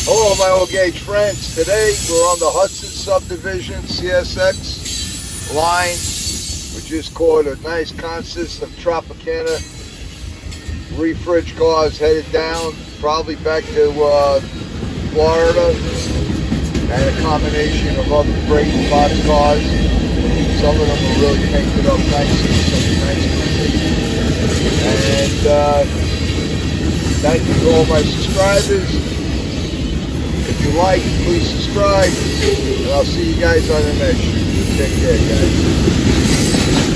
Hello, my old gauge friends. Today we're on the Hudson Subdivision CSX line. We just caught a nice consist of Tropicana refrige cars headed down, probably back to Florida, and a combination of other freight and box cars. Some of them are really painted up nicely, some nice condition. And thank you to all my subscribers. If you like, please subscribe, and I'll see you guys on the next shoot. Take care, guys.